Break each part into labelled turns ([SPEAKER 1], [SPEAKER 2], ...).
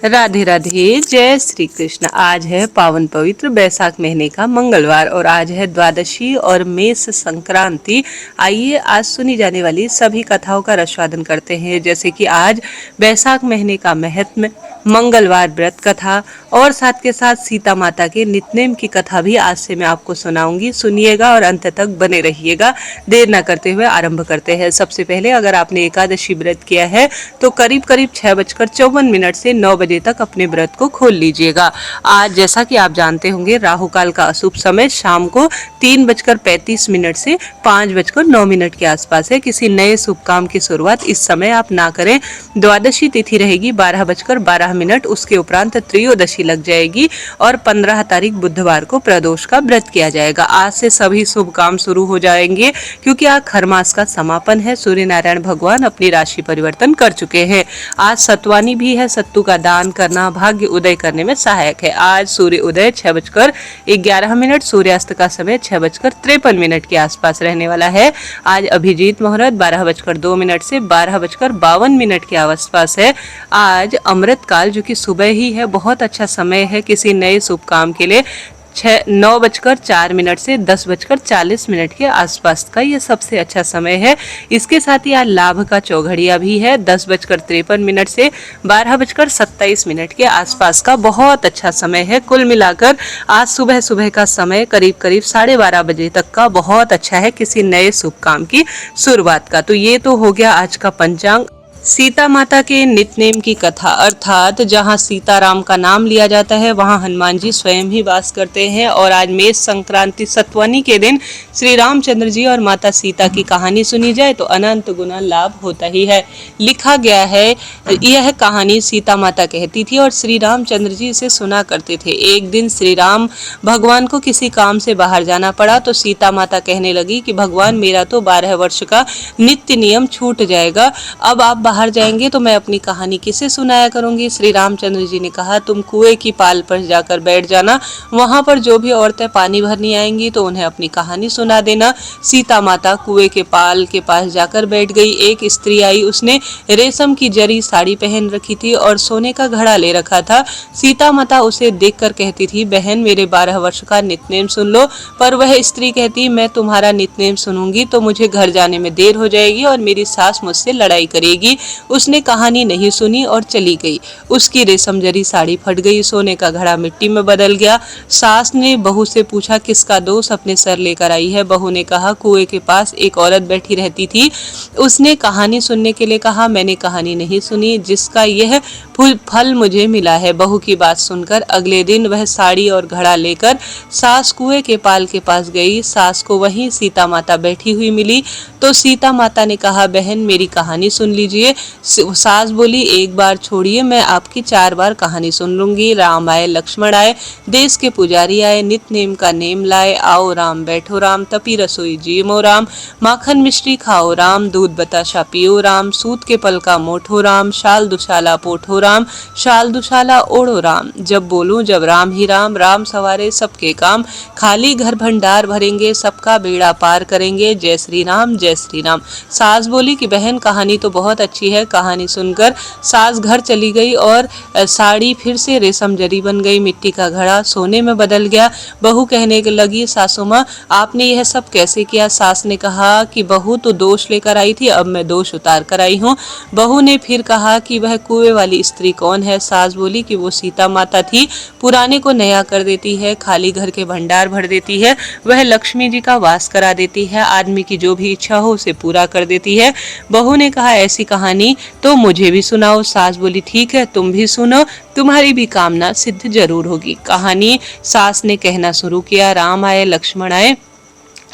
[SPEAKER 1] राधे राधे, जय श्री कृष्ण। आज है पावन पवित्र बैसाख महीने का मंगलवार और आज है द्वादशी और मेष संक्रांति। आइए आज सुनी जाने वाली सभी कथाओं का रसवादन करते हैं। जैसे कि आज बैसाख महीने का महत्व, मंगलवार व्रत कथा और साथ के साथ सीता माता के नित्यनेम की कथा भी आज से मैं आपको सुनाऊंगी। सुनिएगा और अंत तक बने रहिएगा। देर न करते हुए आरंभ करते हैं। सबसे पहले अगर आपने एकादशी व्रत किया है तो करीब करीब 6:54 से 9 बजे तक अपने व्रत को खोल लीजिएगा। आज जैसा कि आप जानते होंगे राहु काल का अशुभ समय शाम को 3:35 से 5:09 के आसपास है। किसी नए शुभ काम की शुरुआत इस समय आप ना करें। द्वादशी तिथि रहेगी 12:12, उसके उपरांत त्रयोदशी लग जाएगी और 15 तारीख बुधवार को प्रदोष का व्रत किया जाएगा। आज से सभी शुभ काम शुरू हो जाएंगे क्योंकि आज खर मास का समापन है। सूर्य नारायण भगवान अपनी राशि परिवर्तन कर चुके हैं। आज सत्वानी भी है। सत्तू का दान करना भाग्य उदय करने में सहायक है। आज सूर्य उदय 6:11, सूर्यास्त का समय 6:53 के आसपास रहने वाला है। आज अभिजीत मुहूर्त 12:02 से 12:52 के आसपास है। आज अमृत काल जो कि सुबह ही है, बहुत अच्छा समय है किसी नए शुभ काम के लिए। 9:04 से 10:40 के आसपास का ये सबसे अच्छा समय है। इसके साथ ही आज लाभ का चौघड़िया भी है। 10:53 से 12:27 के आसपास का बहुत अच्छा समय है। कुल मिलाकर आज सुबह सुबह का समय करीब करीब 12:30 बजे तक का बहुत अच्छा है किसी नए शुभ काम की शुरुआत का। तो ये तो हो गया आज का पंचांग। सीता माता के नित्यनेम की कथा, अर्थात जहाँ सीताराम का नाम लिया जाता है वहाँ हनुमान जी स्वयं ही वास करते हैं। और आज मेष संक्रांति सत्वनी के दिन श्री रामचंद्र जी और माता सीता की कहानी सुनी जाए तो अनंत गुना लाभ होता ही है। लिखा गया है, यह कहानी सीता माता कहती थी और श्री रामचंद्र जी इसे सुना करते थे। एक दिन श्री राम भगवान को किसी काम से बाहर जाना पड़ा तो सीता माता कहने लगी कि भगवान, मेरा तो 12 वर्ष का नित्य नियम छूट जाएगा। अब आप बाहर जाएंगे तो मैं अपनी कहानी किसे सुनाया करूंगी। श्री रामचंद्र जी ने कहा, तुम कुएं की पाल पर जाकर बैठ जाना, वहां पर जो भी औरतें पानी भरनी आएंगी तो उन्हें अपनी कहानी सुना देना। सीता माता कुएं के पाल के पास जाकर बैठ गई। एक स्त्री आई, उसने रेशम की जरी साड़ी पहन रखी थी और सोने का घड़ा ले रखा था। सीता माता उसे देखकर कहती थी, बहन मेरे 12 वर्ष का नित्यनेम सुन लो। पर वह स्त्री कहती, मैं तुम्हारा नित्यनेम सुनूंगी तो मुझे घर जाने में देर हो जाएगी और मेरी सास मुझसे लड़ाई करेगी। उसने कहानी नहीं सुनी और चली गई। उसकी रेशम जरी साड़ी फट गई, सोने का घड़ा मिट्टी में बदल गया। सास ने बहू से पूछा, किसका दोष अपने सर लेकर आई है। बहू ने कहा, कुएं के पास एक औरत बैठी रहती थी, उसने कहानी सुनने के लिए कहा, मैंने कहानी नहीं सुनी जिसका यह फल मुझे मिला है। बहू की बात सुनकर अगले दिन वह साड़ी और घड़ा लेकर सास कुएं के पाल के पास गई। सास को वहीं सीता माता बैठी हुई मिली तो सीता माता ने कहा, बहन मेरी कहानी सुन लीजिए। सास बोली, एक बार छोड़िए, मैं आपकी 4 बार कहानी सुन लूंगी। राम आए, लक्ष्मण आए, देश के पुजारी आए, नित नेम का नेम लाए। आओ राम, बैठो राम, तपी रसोई जियो राम, माखन मिश्री खाओ राम, दूध बताशा पियो राम, सूत के पल का मोठो राम, शाल दुशाला पोठो राम, शाल दुशाला ओढ़ो राम। जब बोलूं जब राम ही राम, राम सवारे सबके काम, खाली घर भंडार भरेंगे, सबका बेड़ा पार करेंगे, जय श्री राम जय श्री राम। सास बोली कि बहन कहानी तो बहुत अच्छी है। कहानी सुनकर सास घर चली गई और साड़ी फिर से रेशम जरी बन गई, मिट्टी का घड़ा सोने में बदल गया। बहू कहने लगी, सासू माँ आपने यह सब कैसे किया। सास ने कहा कि बहू तो दोष लेकर आई थी, अब मैं दोष उतार कर आई हूँ। बहू ने फिर कहा कि वह कुएं वाली स्त्री कौन है। सास बोली कि वो सीता माता थी, पुराने को नया कर देती है, खाली घर के भंडार भर देती है, वह लक्ष्मी जी का वास करा देती है, आदमी की जो भी इच्छा हो उसे पूरा कर देती है। बहू ने कहा, ऐसी कहानी तो मुझे भी सुनाओ। सास बोली, ठीक है तुम भी सुनो, तुम्हारी भी कामना सिद्ध जरूर होगी। कहानी सास ने कहना शुरू किया, राम आए, लक्ष्मण आए,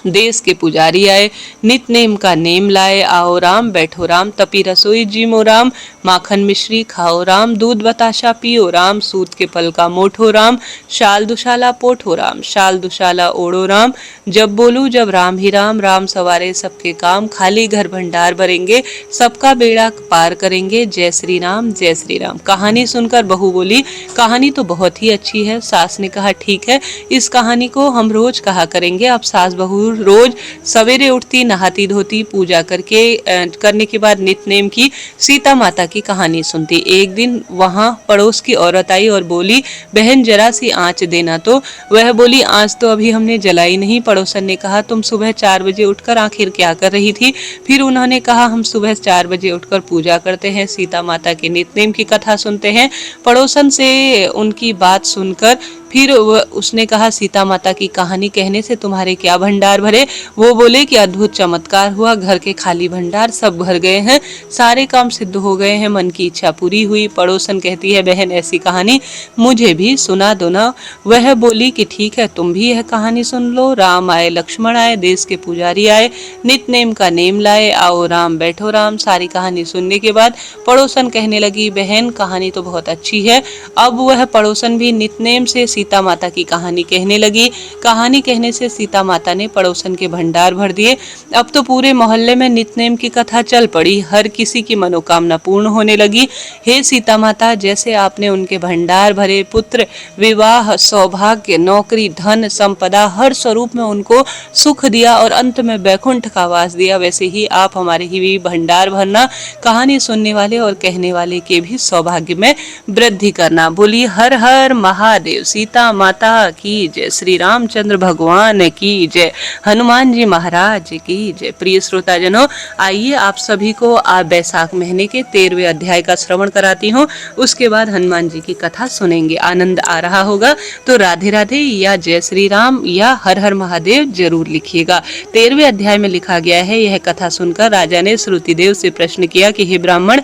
[SPEAKER 1] देश के पुजारी आए, नित नेम का नेम लाए। आओ राम, बैठो राम, तपी रसोई जिमो राम, माखन मिश्री खाओ राम, दूध बताशा पियो राम, सूत के पल का मोठो राम, शाल दुशाला पोठो राम, शाल दुशाला ओढ़ो राम। जब बोलूं जब राम ही राम, राम सवारे सबके काम, खाली घर भंडार भरेंगे, सबका बेड़ा पार करेंगे, जय श्री राम जय श्री राम। कहानी सुनकर बहू बोली, कहानी तो बहुत ही अच्छी है। सास ने कहा, ठीक है इस कहानी को हम रोज कहा करेंगे। अब सास बहू रोज सवेरे उठती, नहाती धोती, पूजा करने के बाद नित्य की सीता माता की कहानी सुनती। एक दिन वहां पड़ोस की औरत आई और बोली, बहन जरा सी आंच देना। तो वह बोली, आंच तो अभी हमने जलाई नहीं। पड़ोसन ने कहा, तुम सुबह 4 बजे उठकर आखिर क्या कर रही थी? फिर उन्होंने कहा, हम सुबह 4 बजे उठकर पूजा करते हैं, सीता माता के नित्य की कथा सुनते हैं। पड़ोसन से उनकी बात सुनकर फिर उसने कहा, सीता माता की कहानी कहने से तुम्हारे क्या भंडार भरे? वो बोले कि अद्भुत चमत्कार हुआ, घर के खाली भंडार सब भर गए हैं, सारे काम सिद्ध हो गए हैं, मन की इच्छा पूरी हुई। पड़ोसन कहती है, बहन ऐसी कहानी मुझे भी सुना दो ना। वह बोली कि ठीक है, तुम भी यह कहानी सुन लो। राम आए, लक्ष्मण आए, देश के पुजारी आए, नित्य नेम का नेम लाए, आओ राम बैठो राम। सारी कहानी सुनने के बाद पड़ोसन कहने लगी, बहन कहानी तो बहुत अच्छी है। अब वह पड़ोसन भी नित्य नेम से सीता माता की कहानी कहने लगी। कहानी कहने से सीता माता ने पड़ोसन के भंडार भर दिए। अब तो पूरे मोहल्ले में नित्य की कथा चल पड़ी, हर किसी की मनोकामना पूर्ण होने लगी। हे सीता माता, जैसे आपने उनके भंडार भरे, पुत्र, विवाह, सौभाग्य, नौकरी, धन, संपदा, हर स्वरूप में उनको सुख दिया और अंत में वैकुंठ का वास दिया, वैसे ही आप हमारे ही भी भंडार भरना, कहानी सुनने वाले और कहने वाले के भी सौभाग्य में वृद्धि करना। बोली हर हर महादेव, सीता माता की जय, श्री रामचंद्र भगवान की जय, हनुमान जी महाराज की जय। प्रिय श्रोताजनों, आइए आप सभी को बैसाख महीने के 13वें अध्याय का श्रवण कराती हूँ। उसके बाद हनुमान जी की कथा सुनेंगे। आनंद आ रहा होगा तो राधे राधे या जय श्री राम या हर हर महादेव जरूर लिखिएगा। 13वें अध्याय में लिखा गया है, यह कथा सुनकर राजा ने श्रुतिदेव से प्रश्न किया कि हे ब्राह्मण,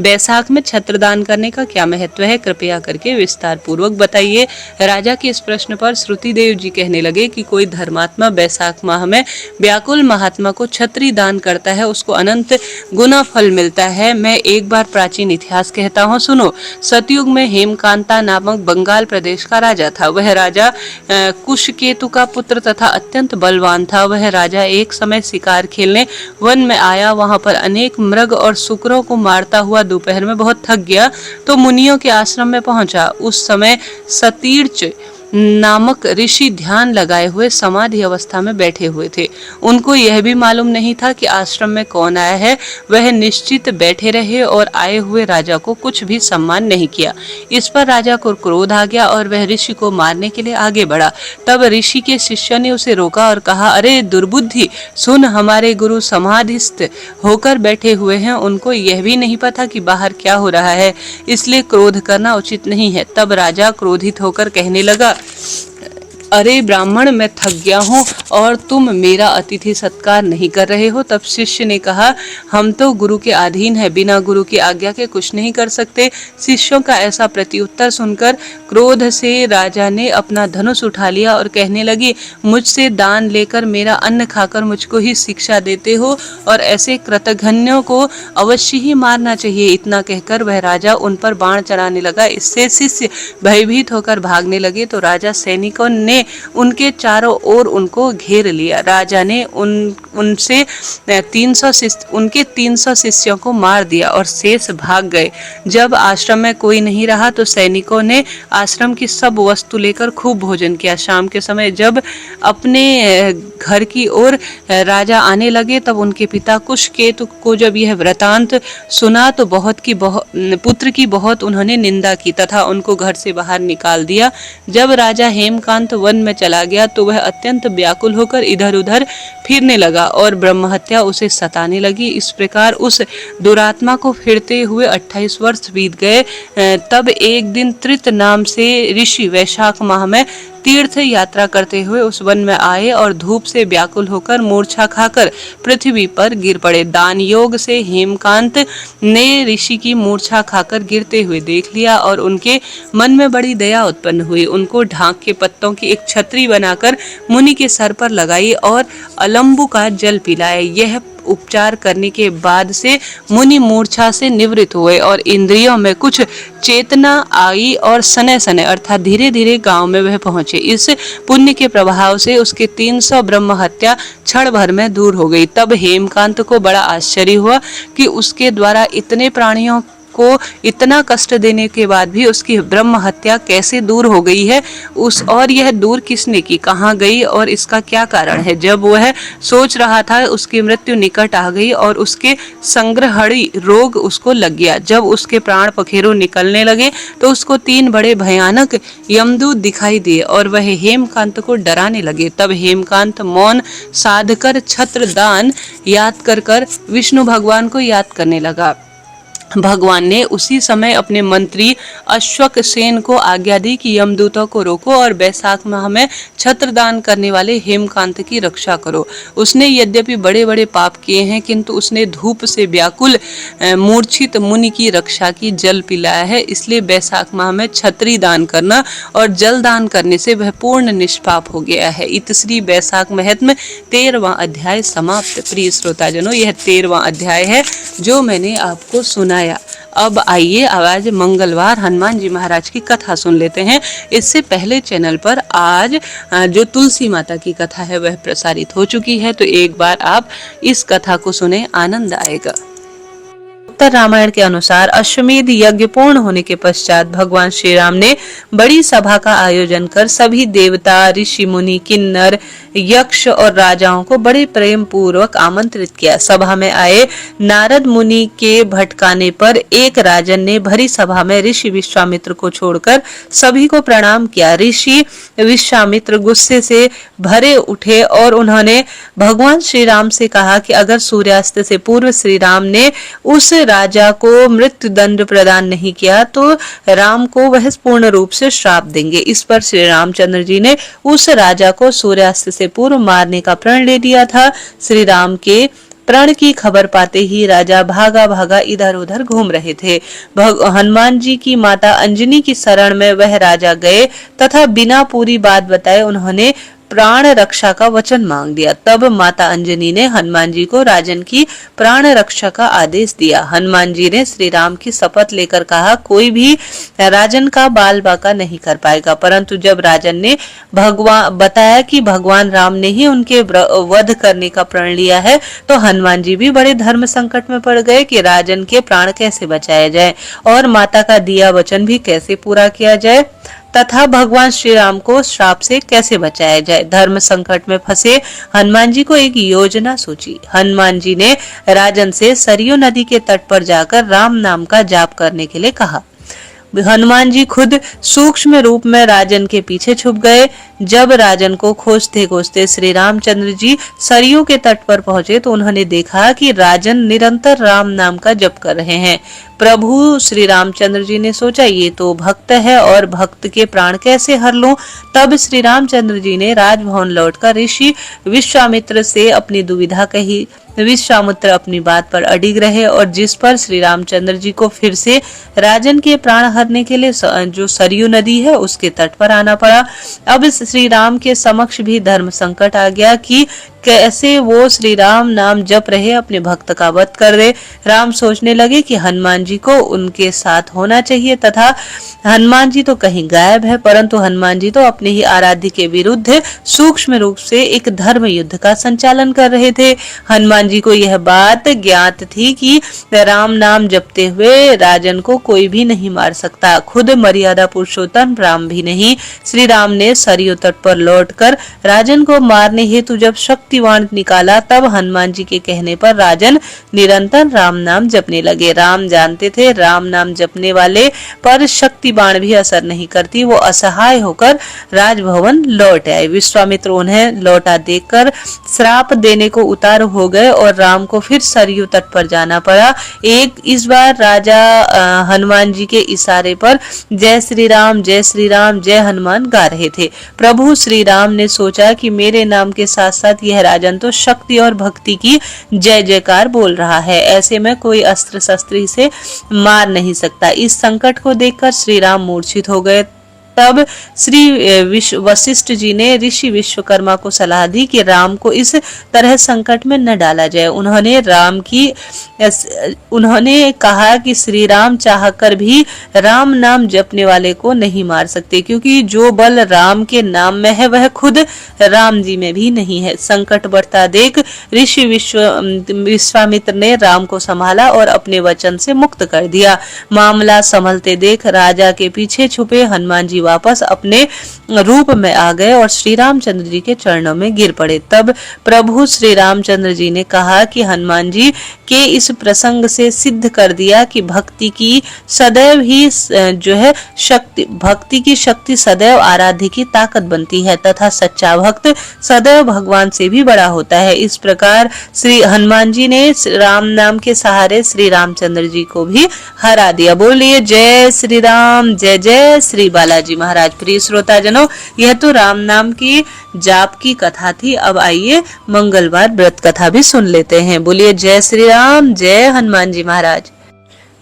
[SPEAKER 1] बैसाख में छत्रदान करने का क्या महत्व है? कृपया करके विस्तार पूर्वक बताइए। राजा के इस प्रश्न पर श्रुतिदेव जी कहने लगे कि कोई धर्मात्मा बैसाख माह में व्याकुल महात्मा को छत्री दान करता है, उसको अनंत गुना फल मिलता है। मैं एक बार प्राचीन इतिहास कहता हूँ, सुनो। सतयुग में हेमकांता नामक बंगाल प्रदेश का राजा था। वह राजा कुशकेतु का पुत्र तथा अत्यंत बलवान था। वह राजा एक समय शिकार खेलने वन में आया। वहां पर अनेक मृग और शुकरों को मारता हुआ दोपहर में बहुत थक गया तो मुनियों के आश्रम में पहुंचा। उस समय सतीर्च नामक ऋषि ध्यान लगाए हुए समाधि अवस्था में बैठे हुए थे। उनको यह भी मालूम नहीं था कि आश्रम में कौन आया है। वह निश्चित बैठे रहे और आए हुए राजा को कुछ भी सम्मान नहीं किया। इस पर राजा को क्रोध आ गया और वह ऋषि को मारने के लिए आगे बढ़ा। तब ऋषि के शिष्य ने उसे रोका और कहा, अरे दुर्बुद्धि, सुन, हमारे गुरु समाधिस्थ होकर बैठे हुए हैं, उनको यह भी नहीं पता कि बाहर क्या हो रहा है, इसलिए क्रोध करना उचित नहीं है। तब राजा क्रोधित होकर कहने लगा, अरे ब्राह्मण, मैं थक गया हूँ और तुम मेरा अतिथि सत्कार नहीं कर रहे हो। तब शिष्य ने कहा, हम तो गुरु के अधीन है, बिना गुरु की आज्ञा के कुछ नहीं कर सकते। शिष्यों का ऐसा प्रत्युत्तर सुनकर क्रोध से राजा ने अपना धनुष उठा लिया और कहने लगी, मुझसे दान लेकर मेरा अन्न खाकर मुझको ही शिक्षा देते हो और ऐसे कृतघ्नों को अवश्य ही मारना चाहिए। इतना कहकर वह राजा उन पर बाण चलाने लगा। इससे शिष्य भयभीत होकर भागने लगे तो राजा सैनिकों ने उनके चारों ओर उनको घेर लिया। राजा ने उनके 300 शिष्यों को मार दिया और शेष भाग गए। जब आश्रम में कोई नहीं रहा तो सैनिकों ने आश्रम की सब वस्तु लेकर खूब भोजन किया। शाम के समय जब अपने घर की ओर राजा आने लगे तब उनके पिता कुशकेतु को जब यह वृतांत सुना तो पुत्र की बहुत उन्होंने निंदा की तथा उनको घर से बाहर निकाल दिया। जब राजा हेमकांत वन में चला गया तो वह अत्यंत व्याकुल होकर इधर उधर फिरने लगा और ब्रह्महत्या उसे सताने लगी। इस प्रकार उस दुरात्मा को फिरते हुए 28 वर्ष बीत गए। तब एक दिन त्रित नाम से ऋषि वैशाख माह में तीर्थ यात्रा करते हुए उस वन में आए और धूप से व्याकुल होकर मूर्छा खाकर पृथ्वी पर गिर पड़े। दान योग से हेमकांत ने ऋषि की मूर्छा खाकर गिरते हुए देख लिया और उनके मन में बड़ी दया उत्पन्न हुई। उनको ढाक के पत्तों की एक छतरी बनाकर मुनि के सर पर लगाई और अलंबु का जल पिलाया। यह उपचार करने के बाद से मुनि मूर्छा से निवृत्त हुए और इंद्रियों में कुछ चेतना आई और सने सने अर्थात धीरे धीरे गांव में वह पहुंचे। इस पुण्य के प्रभाव से उसके 300 ब्रह्म हत्या क्षण भर में दूर हो गई। तब हेमकांत को बड़ा आश्चर्य हुआ कि उसके द्वारा इतने प्राणियों को इतना कष्ट देने के बाद भी उसकी ब्रह्म हत्या कैसे दूर हो गई है, और यह दूर किसने की, कहाँ गई और इसका क्या कारण है। जब वह सोच रहा था उसकी मृत्यु निकट आ गई और उसके संग्रहणी रोग उसको लग गया। जब उसके प्राण पखेरु निकलने लगे तो उसको 3 बड़े भयानक यमदूत दिखाई दिए और वह हेमकांत को डराने लगे। तब हेमकांत मौन साध कर छत्रदान याद कर विष्णु भगवान को याद करने लगा। भगवान ने उसी समय अपने मंत्री अश्वक सेन को आज्ञा दी कि यमदूतों को रोको और बैसाख माह में छत्रदान करने वाले हेमकांत की रक्षा करो। उसने यद्यपि बड़े बड़े पाप किए हैं, किंतु उसने धूप से व्याकुल मूर्छित मुनि की रक्षा की, जल पिलाया है। इसलिए बैसाख माह में छत्री दान करना और जल दान करने से वह पूर्ण निष्पाप हो गया है। इतश्री बैसाख महत्म 13वां अध्याय समाप्त। प्रिय श्रोताजनों, यह 13वां अध्याय है जो मैंने आपको सुनाया। अब आइए आज मंगलवार हनुमान जी महाराज की कथा सुन लेते हैं। इससे पहले चैनल पर आज जो तुलसी माता की कथा है वह प्रसारित हो चुकी है, तो एक बार आप इस कथा को सुने, आनंद आएगा। उत्तर रामायण के अनुसार अश्वमेध यज्ञ पूर्ण होने के पश्चात भगवान श्री राम ने बड़ी सभा का आयोजन कर सभी देवता, ऋषि मुनि, किन्नर, यक्ष और राजाओं को बड़े प्रेम पूर्वक आमंत्रित किया। सभा में आए नारद मुनि के भटकाने पर एक राजन ने भरी सभा में ऋषि विश्वामित्र को छोड़कर सभी को प्रणाम किया। ऋषि विश्वामित्र गुस्से से भरे उठे और उन्होंने भगवान श्री राम से कहा कि अगर सूर्यास्त से पूर्व श्री राम ने उस राजा को मृत्यु दंड प्रदान नहीं किया तो राम को वह पूर्ण रूप से श्राप देंगे। इस पर श्री रामचंद्र जी ने उस राजा को सूर्यास्त से पूर्व मारने का प्रण ले लिया था। श्री राम के प्रण की खबर पाते ही राजा भागा भागा इधर उधर घूम रहे थे। हनुमान जी की माता अंजनी की शरण में वह राजा गए तथा बिना पूरी बात बताए उन्होंने प्राण रक्षा का वचन मांग दिया। तब माता अंजनी ने हनुमान जी को राजन की प्राण रक्षा का आदेश दिया। हनुमान जी ने श्री राम की शपथ लेकर कहा, कोई भी राजन का बाल बाका नहीं कर पाएगा। परंतु जब राजन ने बताया कि भगवान राम ने ही उनके वध करने का प्रण लिया है, तो हनुमान जी भी बड़े धर्म संकट में पड़ गए कि राजन के प्राण कैसे बचाया जाए और माता का दिया वचन भी कैसे पूरा किया जाए तथा भगवान श्री राम को श्राप से कैसे बचाया जाए। धर्म संकट में फंसे हनुमान जी को एक योजना सूझी। हनुमान जी ने राजन से सरयू नदी के तट पर जाकर राम नाम का जाप करने के लिए कहा। हनुमान जी खुद सूक्ष्म रूप में राजन के पीछे छुप गए। जब राजन को खोजते खोजते श्री रामचंद्र जी सरयू के तट पर पहुंचे तो उन्होंने देखा कि राजन निरंतर राम नाम का जप कर रहे हैं। प्रभु श्री रामचंद्र जी ने सोचा, ये तो भक्त है और भक्त के प्राण कैसे हर लूं। तब श्री रामचंद्र जी ने राजभवन लौटकर ऋषि विश्वामित्र से अपनी दुविधा कही। विश्वामित्र अपनी बात पर अडिग रहे और जिस पर श्री रामचंद्र जी को फिर से राजन के प्राण हरने के लिए जो सरयू नदी है उसके तट पर आना पड़ा। अब श्री राम के समक्ष भी धर्म संकट आ गया कि कैसे वो श्री राम नाम जप रहे अपने भक्त का वध कर दे। राम सोचने लगे कि हनुमान जी को उनके साथ होना चाहिए तथा हनुमान जी तो कहीं गायब है, परंतु हनुमान जी तो अपने ही आराध्य के विरुद्ध सूक्ष्म रूप से एक धर्म युद्ध का संचालन कर रहे थे। हनुमान जी को यह बात ज्ञात थी कि राम नाम जपते हुए राजन को कोई भी नहीं मार सकता, खुद मर्यादा पुरुषोत्तम राम भी नहीं। श्री राम ने सरयू तट पर लौटकर राजन को मारने हेतु जब शक्तिवाण निकाला, तब हनुमान जी के कहने पर राजन निरंतर राम नाम जपने लगे। राम जानते थे राम नाम जपने वाले पर शक्ति बाण भी असर नहीं करती। वो असहाय होकर राजभवन लौट आए। विश्वामित्र उन्हें लौटा देखकर श्राप देने को उतार हो गए और राम को फिर सरयू तट पर जाना पड़ा। इस बार राजा हनुमान जी के इशारे पर जय श्री राम जय श्री राम जय हनुमान गा रहे थे। प्रभु श्री राम ने सोचा कि मेरे नाम के साथ साथ यह राजन तो शक्ति और भक्ति की जय जयकार बोल रहा है, ऐसे में कोई अस्त्र शस्त्र से मार नहीं सकता। इस संकट को देखकर श्री राम मूर्छित हो गए तब श्री वशिष्ठ जी ने ऋषि विश्वकर्मा को सलाह दी कि राम को इस तरह संकट में न डाला जाए। उन्होंने कहा कि श्री राम चाहकर भी राम नाम जपने वाले को नहीं मार सकते, क्योंकि जो बल राम के नाम में है वह खुद राम जी में भी नहीं है। संकट बढ़ता देख ऋषि विश्वामित्र ने राम को संभाला और अपने वचन से मुक्त कर दिया। मामला संभलते देख राजा के पीछे छुपे हनुमान जी वापस अपने रूप में आ गए और श्री रामचंद्र जी के चरणों में गिर पड़े। तब प्रभु श्री रामचंद्र जी ने कहा कि हनुमान जी के इस प्रसंग से सिद्ध कर दिया कि भक्ति की शक्ति सदैव आराध्य की ताकत बनती है तथा सच्चा भक्त सदैव भगवान से भी बड़ा होता है। इस प्रकार श्री हनुमान जी ने राम नाम के सहारे श्री रामचंद्र जी को भी हरा दिया। बोलिए जय श्री राम, जय जय श्री बालाजी महाराज। प्रिय श्रोता जनों, यह तो राम नाम की जाप की कथा थी। अब आइए मंगलवार व्रत कथा भी सुन लेते हैं। बोलिए जय श्री राम, जय हनुमान जी महाराज।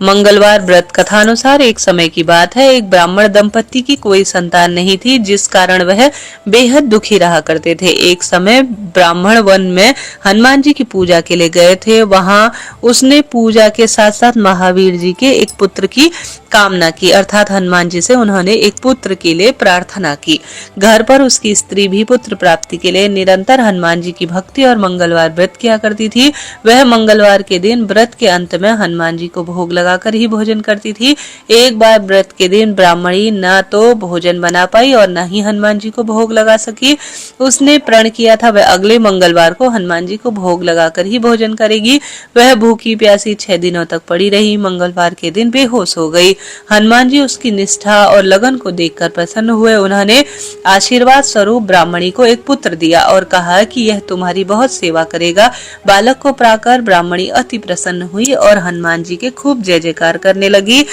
[SPEAKER 1] मंगलवार व्रत कथा अनुसार एक समय की बात है, एक ब्राह्मण दंपति की कोई संतान नहीं थी, जिस कारण वह बेहद दुखी रहा करते थे। एक समय ब्राह्मण वन में हनुमान जी की पूजा के लिए गए थे। वहां उसने पूजा के साथ साथ महावीर जी के एक पुत्र की कामना की, अर्थात हनुमान जी से उन्होंने एक पुत्र के लिए प्रार्थना की। घर पर उसकी स्त्री भी पुत्र प्राप्ति के लिए निरंतर हनुमान जी की भक्ति और मंगलवार व्रत किया करती थी। वह मंगलवार के दिन व्रत के अंत में हनुमान जी को भोग लगाकर ही भोजन करती थी। एक बार व्रत के दिन ब्राह्मणी न तो भोजन बना पाई और न ही हनुमान जी को भोग लगा सकी। उसने प्रण किया था वह अगले मंगलवार को हनुमान जी को भोग लगाकर ही भोजन करेगी। वह भूखी प्यासी 6 दिनों तक पड़ी रही। मंगलवार के दिन बेहोश हो गई। हनुमान जी उसकी निष्ठा और लगन को देखकर प्रसन्न हुए। उन्होंने आशीर्वाद स्वरूप ब्राह्मणी को एक पुत्र दिया और कहा कि यह तुम्हारी बहुत सेवा करेगा। बालक को पाकर ब्राह्मणी अति प्रसन्न हुई और हनुमान जी के खूब जय जयकार करने लगी।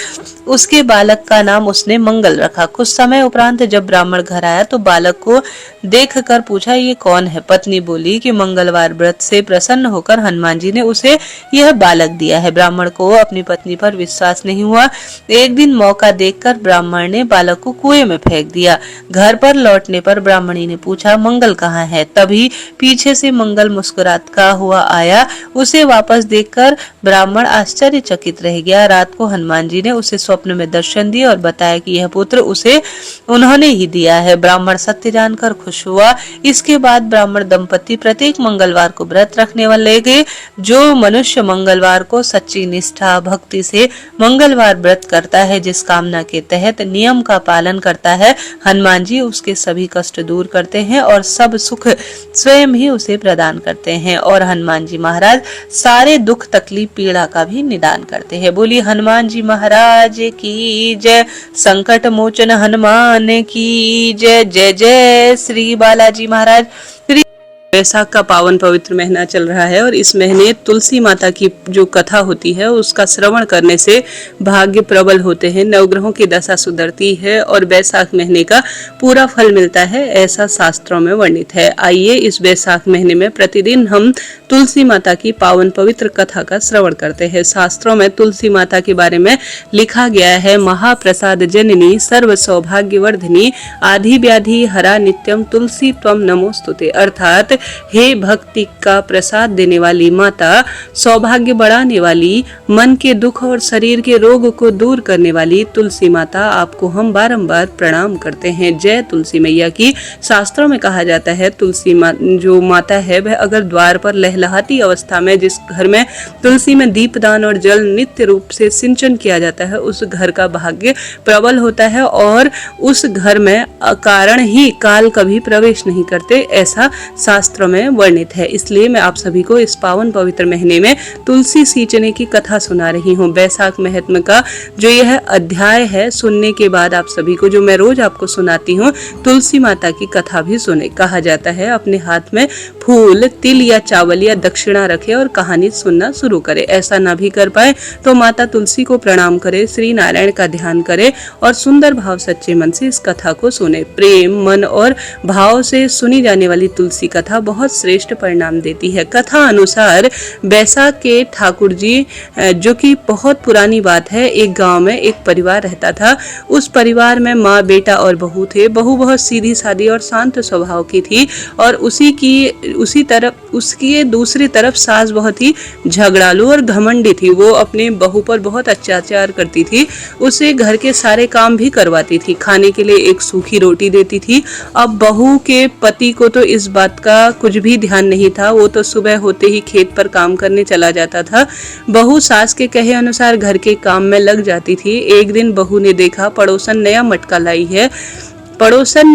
[SPEAKER 1] उसके बालक का नाम उसने मंगल रखा। कुछ समय उपरांत जब ब्राह्मण घर आया तो बालक को देखकर पूछा, ये कौन है? पत्नी बोली कि मंगलवार व्रत से प्रसन्न होकर हनुमान जी ने उसे यह बालक दिया है। ब्राह्मण को अपनी पत्नी पर विश्वास नहीं हुआ। एक दिन मौका देखकर ब्राह्मण ने बालक को कुएं में फेंक दिया। घर पर लौटने पर ब्राह्मणी ने पूछा, मंगल कहाँ है? तभी पीछे से मंगल मुस्कुराता हुआ आया। उसे वापस देखकर ब्राह्मण आश्चर्यचकित रह गया। रात को हनुमान जी ने उसे स्वप्न में दर्शन दिए और बताया कि यह पुत्र उसे उन्होंने ही दिया है। ब्राह्मण सत्य जानकर खुश हुआ। इसके बाद ब्राह्मण दंपति प्रत्येक मंगलवार को व्रत रखने वाले गए। जो मनुष्य मंगलवार को सच्ची निष्ठा भक्ति से मंगलवार व्रत करता है, जिस कामना के तहत नियम का पालन करता है, हनुमान जी उसके सभी कष्ट दूर करते हैं और सब सुख स्वयं ही उसे प्रदान करते हैं। और हनुमान जी महाराज सारे दुख तकलीफ पीड़ा का भी निदान करते हैं। बोली हनुमान जी महाराज की जय। संकट मोचन हनुमान की जय। जय जय श्री बालाजी महाराज। वैशाख का पावन पवित्र महीना चल रहा है और इस महीने तुलसी माता की जो कथा होती है उसका श्रवण करने से भाग्य प्रबल होते हैं, नवग्रहों की दशा सुधरती है और वैशाख महीने का पूरा फल मिलता है, ऐसा शास्त्रों में वर्णित है। आइए इस वैशाख महीने में प्रतिदिन हम तुलसी माता की पावन पवित्र कथा का श्रवण करते हैं। शास्त्रों में तुलसी माता के बारे में लिखा गया है, महाप्रसाद जननी सर्व सौभाग्यवर्धिनी आधि व्याधि हरा नित्यम तुलसी त्वम नमोस्तुते। अर्थात हे भक्ति का प्रसाद देने वाली माता, सौभाग्य बढ़ाने वाली, मन के दुख और शरीर के रोग को दूर करने वाली तुलसी माता, आपको हम बारंबार प्रणाम करते हैं। जय तुलसी मैया की। शास्त्रों में कहा जाता है तुलसी जो माता है वह अगर द्वार पर लहलहाती अवस्था में, जिस घर में तुलसी में दीपदान और जल नित्य रूप से सिंचन किया जाता है, उस घर का भाग्य प्रबल होता है और उस घर में कारण ही काल कभी प्रवेश नहीं करते, ऐसा शास्त्रों में वर्णित है। इसलिए मैं आप सभी को इस पावन पवित्र महीने में तुलसी सींचने की कथा सुना रही हूँ। वैशाख महत्म का जो यह अध्याय है, सुनने के बाद आप सभी को, जो मैं रोज आपको सुनाती हूँ, तुलसी माता की कथा भी सुने। कहा जाता है अपने हाथ में फूल, तिल या चावल या दक्षिणा रखे और कहानी सुनना शुरू करे। ऐसा ना भी कर पाए तो माता तुलसी को प्रणाम करे, श्री नारायण का ध्यान करे और सुंदर भाव सच्चे मन से इस कथा को सुने। प्रेम, मन और भाव से सुनी जाने वाली तुलसी कथा कहा बहुत श्रेष्ठ परिणाम देती है। कथा अनुसार बैसाख के ठाकुर जी, जो कि बहुत पुरानी बात है, एक गांव में एक परिवार रहता था। उस परिवार में माँ, बेटा और बहू थे। बहू बहुत सीधी सादी और शांत स्वभाव की थी और उसकी दूसरी तरफ सास बहुत ही झगड़ालू और घमंडी थी। वो अपने बहू पर बहुत अत्याचार करती थी, उसे घर के सारे काम भी करवाती थी, खाने के लिए एक सूखी रोटी देती थी। अब बहू के पति को तो इस बात का कुछ भी ध्यान नहीं था। वो तो सुबह होते ही खेत पर काम करने चला जाता था। बहू सास के कहे अनुसार घर के काम में लग जाती थी। एक दिन बहू ने देखा पड़ोसन नया मटका लाई है। पड़ोसन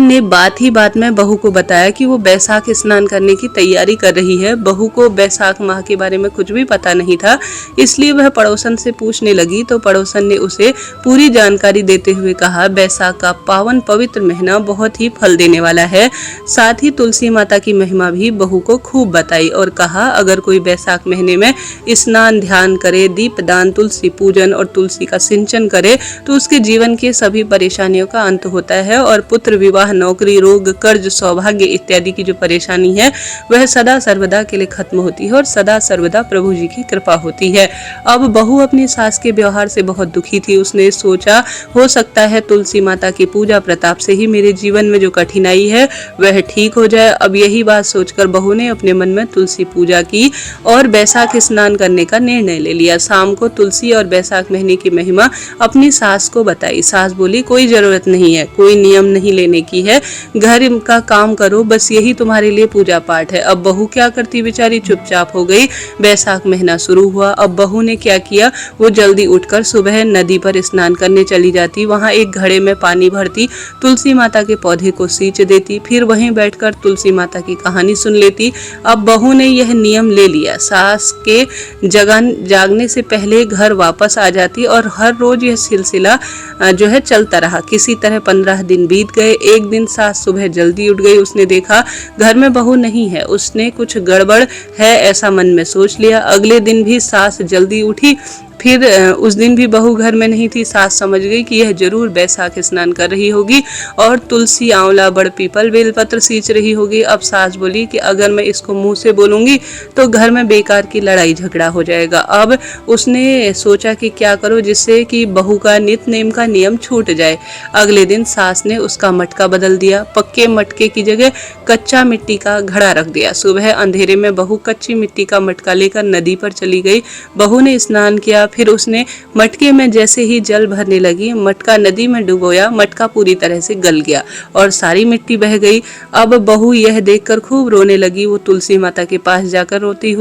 [SPEAKER 1] ने बात ही बात में बहू को बताया कि वो बैसाख स्नान करने की तैयारी कर रही है। बहू को बैसाख माह के बारे में कुछ भी पता नहीं था, इसलिए वह पड़ोसन से पूछने लगी तो पड़ोसन ने उसे पूरी जानकारी देते हुए कहा, बैसाख का पावन पवित्र महीना बहुत ही फल देने वाला है। साथ ही तुलसी माता की महिमा भी बहू को खूब बताई और कहा, अगर कोई बैसाख महीने में स्नान, ध्यान करे, दीपदान, तुलसी पूजन और तुलसी का सिंचन करे तो उसके जीवन के सभी परेशानियों का अंत होता है और पुत्र, विवाह, नौकरी, रोग, कर्ज, सौभाग्य इत्यादि की जो परेशानी है वह सदा सर्वदा के लिए खत्म होती है और सदा सर्वदा प्रभु जी की कृपा होती है। अब बहू अपनी सास के व्यवहार से बहुत दुखी थी। उसने सोचा, हो सकता है तुलसी माता की पूजा प्रताप से ही मेरे जीवन में जो कठिनाई है वह ठीक हो जाए। अब यही बात सोचकर बहू ने अपने मन में तुलसी पूजा की और बैसाख स्नान करने का निर्णय ले लिया। शाम को तुलसी और बैसाख महीने की महिमा अपनी सास को बताई। सास बोली, कोई जरूरत नहीं है, कोई नियम नहीं लेने की है, घर का काम करो, बस यही तुम्हारे लिए पूजा पाठ है। अब बहू क्या करती, बेचारी चुपचाप हो गई। बैसाख महीना शुरू हुआ। अब बहू ने क्या किया, वो जल्दी उठकर सुबह नदी पर स्नान करने चली जाती। वहां एक घड़े में पानी भरती, तुलसी माता के पौधे को सींच देती, फिर वहीं बैठकर तुलसी माता की कहानी सुन लेती। अब बहू ने यह नियम ले लिया। सास के जागने से पहले घर वापस आ जाती और हर रोज यह सिलसिला जो है चलता रहा। किसी तरह 15 दिन बीत गए। एक दिन सास सुबह जल्दी उठ गई। उसने देखा घर में बहू नहीं है। उसने कुछ गड़बड़ है ऐसा मन में सोच लिया। अगले दिन भी सास जल्दी उठी, फिर उस दिन भी बहू घर में नहीं थी। सास समझ गई कि यह जरूर बैसाख स्नान कर रही होगी और तुलसी, आंवला, बड़, पीपल, बेलपत्र सींच रही होगी। अब सास बोली कि अगर मैं इसको मुंह से बोलूंगी तो घर में बेकार की लड़ाई झगड़ा हो जाएगा। अब उसने सोचा कि क्या करो जिससे कि बहू का नित्य नेम का नियम छूट जाए। अगले दिन सास ने उसका मटका बदल दिया। पक्के मटके की जगह कच्चा मिट्टी का घड़ा रख दिया। सुबह अंधेरे में बहू कच्ची मिट्टी का मटका लेकर नदी पर चली गई। बहू ने स्नान किया, फिर उसने मटके में जैसे ही जल भरने लगी, मटका नदी में डुबोया। मटका पूरी तरह से गल गया और सारी मिट्टी बह गई। अब बहू यह देखकर खूब रोने लगी। वो तुलसी माता के पास जाकर रोते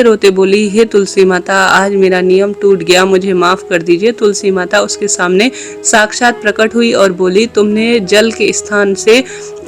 [SPEAKER 1] रोते बोली, हे तुलसी माता, आज मेरा नियम टूट गया, मुझे माफ कर दीजिए। तुलसी माता उसके सामने साक्षात प्रकट हुई और बोली, तुमने जल के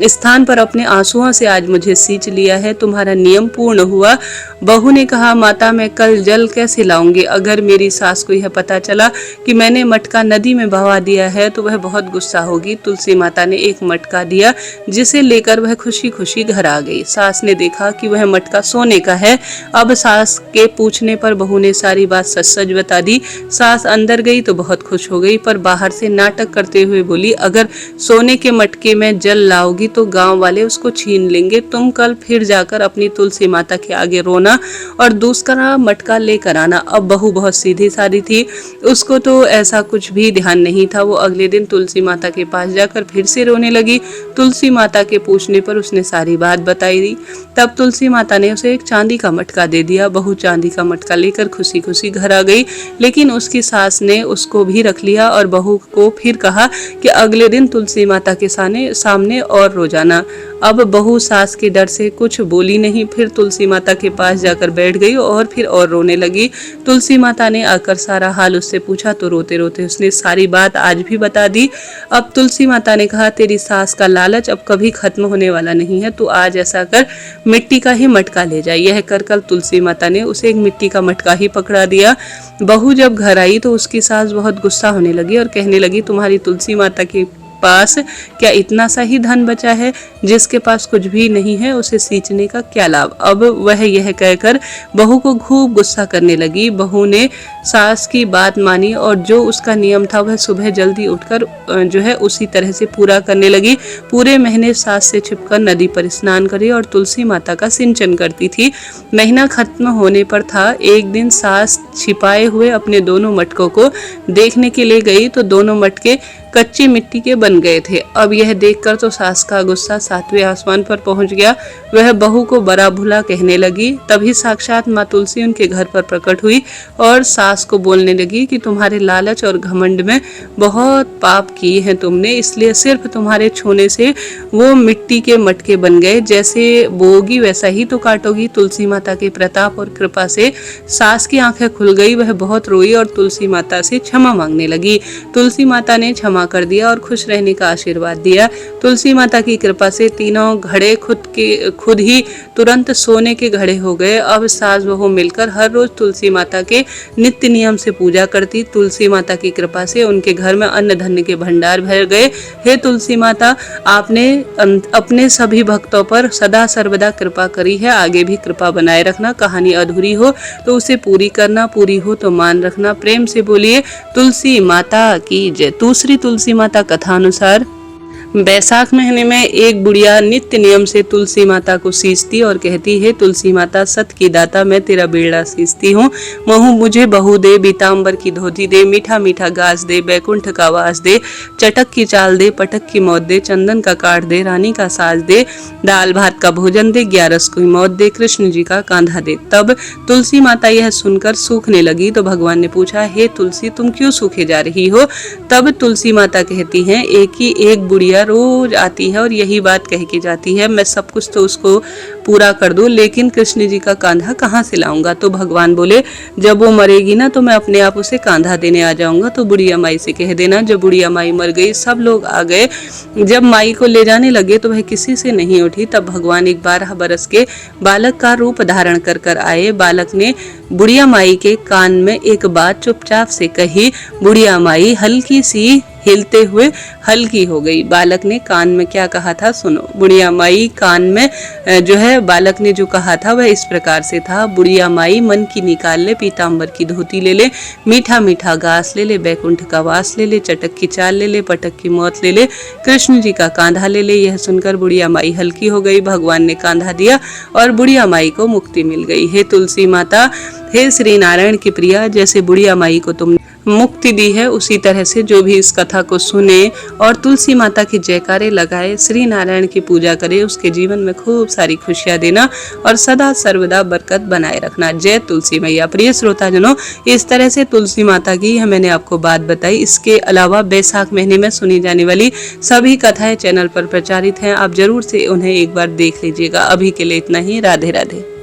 [SPEAKER 1] स्थान पर अपने आंसुओं से आज मुझे सींच लिया है, तुम्हारा नियम पूर्ण हुआ। बहू ने कहा, माता मैं कल जल कैसे लाऊंगी? अगर मेरी सास को यह पता चला कि मैंने मटका नदी में बहा दिया है तो वह बहुत गुस्सा होगी। तुलसी माता ने एक मटका दिया जिसे लेकर वह खुशी खुशी घर आ गई। सास ने देखा कि वह मटका सोने का है। अब सास के पूछने पर बहू ने सारी बात सच सच बता दी। सास अंदर गई तो बहुत खुश हो गई, पर बाहर से नाटक करते हुए बोली, अगर सोने के मटके में जल लाओगी तो गांव वाले उसको छीन लेंगे। तुम कल फिर जाकर अपनी तुलसी माता के आगे रोना और दूसरा मटका लेकर आना। अब बहू बहुत सीधी सादी थी, उसको तो ऐसा कुछ भी ध्यान नहीं था। वो अगले दिन तुलसी माता के पास जाकर फिर से रोने लगी। तुलसी माता के पूछने पर उसने सारी बात बताई दी। तब तुलसी माता ने उसे एक चांदी का मटका दे दिया। बहू चांदी का मटका लेकर खुशी खुशी घर आ गई, लेकिन उसकी सास ने उसको भी रख लिया और बहू को फिर कहा कि अगले दिन तुलसी माता के सामने और रो जाना। अब बहू सास के डर से कुछ बोली नहीं, फिर तुलसी माता के पास जाकर बैठ गई और फिर और रोने लगी। तुलसी माता ने आकर सारा हाल उससे पूछा तो रोते रोते उसने सारी बात आज भी बता दी। अब तुलसी माता ने कहा, तेरी सास का लालच अब कभी खत्म होने वाला नहीं है, तू आज ऐसा कर, मिट्टी का ही मटका ले जा। यह कर कल तुलसी माता ने उसे एक मिट्टी का मटका ही पकड़ा दिया। बहू जब घर आई तो उसकी सास बहुत गुस्सा होने लगी और कहने लगी, तुम्हारी तुलसी माता की पास क्या इतना सा ही धन बचा है? जिसके पास कुछ भी नहीं है उसे सींचने का क्या लाभ? अब वह यह कहकर बहू को खूब गुस्सा करने लगी। बहू ने सास की बात मानी और जो उसका नियम था वह सुबह जल्दी उठकर जो है उसी तरह से पूरा करने लगी। पूरे महीने सास से छिपकर नदी पर स्नान करी और तुलसी माता का सिंचन करती थी। महीना खत्म होने पर था। एक दिन सास छिपाए हुए अपने दोनों मटकों को देखने के लिए गई तो दोनों मटके कच्ची मिट्टी के बन गए थे। अब यह देखकर तो सास का गुस्सा 7वें आसमान पर पहुंच गया। वह बहू को बड़ा भुला कहने लगी। तभी साक्षात माँ तुलसी उनके घर पर प्रकट हुई और सास को बोलने लगी कि तुम्हारे लालच और घमंड में बहुत पाप किए हैं तुमने, इसलिए सिर्फ तुम्हारे छूने से वो मिट्टी के मटके बन गए। जैसे बोगी वैसा ही तो काटोगी। तुलसी माता के प्रताप और कृपा से सास की आंखें खुल गई। वह बहुत रोई और तुलसी माता से क्षमा मांगने लगी। तुलसी माता ने क्षमा कर दिया और खुश रहने का आशीर्वाद दिया। तुलसी माता की कृपा से तीनों घड़े खुद ही तुरंत सोने के घड़े हो गए। अब सास बहू मिलकर हर रोज तुलसी माता के नित्य नियम से पूजा करती। तुलसी माता की कृपा से उनके घर में अन्न धन्य के भंडार भर गए। हे तुलसी माता, आपने अपने सभी भक्तों पर सदा सर्वदा कृपा करी है, आगे भी कृपा बनाए रखना। कहानी अधूरी हो तो उसे पूरी करना, पूरी हो तो मान रखना। प्रेम से बोलिए तुलसी माता की जय। दूसरी तुलसी माता कथा अनुसार बैसाख महीने में एक बुढ़िया नित्य नियम से तुलसी माता को सींचती और कहती है, तुलसी माता सत की दाता, मैं तेरा बेड़ा सींचती हूँ। महू मुझे बहू दे, बीताम्बर की धोती दे, मीठा मीठा घास दे, बैकुंठ का वास दे, चटक की चाल दे, पटक की मौत दे, चंदन का काट दे, रानी का साज दे, दाल भात का भोजन दे, 11 की मौत दे, कृष्ण जी का कांधा दे। तब तुलसी माता यह सुनकर सूखने लगी तो भगवान ने पूछा, हे तुलसी तुम क्यों सूखे जा रही हो? तब तुलसी माता कहती हैं, एक बुढ़िया रोज आती है और यही बात कह के जाती है, मैं सब कुछ तो उसको पूरा कर दूं, लेकिन कृष्ण जी का कांधा कहाँ से लाऊंगा? तो भगवान बोले, जब वो मरेगी ना तो मैं अपने आप उसे कांधा देने आ जाऊंगा। तो बुढ़िया माई से कह देना। जब बुढ़िया माई मर गई, सब लोग आ गए। जब माई को ले जाने लगे तो वह किसी से नहीं उठी। तब भगवान एक 12 बरस के बालक का रूप धारण कर आए। बालक ने बुढ़िया माई के कान में एक बात चुपचाप से कही। बुढ़िया माई हल्की सी हिलते हुए हल्की हो गई। बालक ने कान में क्या कहा था सुनो। बुढ़िया माई कान में जो है बालक ने जो कहा था वह इस प्रकार से था, बुढ़िया माई मन की निकाल ले, पीताम्बर की धोती ले ले, मीठा मीठा घास ले ले, बैकुंठ का वास ले ले, चटक की चाल ले ले, पटक की मौत ले ले, कृष्ण जी का कांधा ले ले। यह सुनकर बुढ़िया माई हल्की हो गई। भगवान ने कांधा दिया और बुढ़िया माई को मुक्ति मिल गई। हे तुलसी माता, हे श्री नारायण की प्रिया, जैसे बुढ़िया माई को तुमने मुक्ति दी है उसी तरह से जो भी इस कथा को सुने और तुलसी माता की जयकारे लगाए, श्री नारायण की पूजा करे, उसके जीवन में खूब सारी खुशियां देना और सदा सर्वदा बरकत बनाए रखना। जय तुलसी मैया। प्रिय श्रोताजनों, इस तरह से तुलसी माता की है मैंने आपको बात बताई। इसके अलावा बैसाख महीने में सुनी जाने वाली सभी कथाएं चैनल पर प्रचारित हैं, आप जरूर से उन्हें एक बार देख लीजिएगा। अभी के लिए इतना ही। राधे राधे।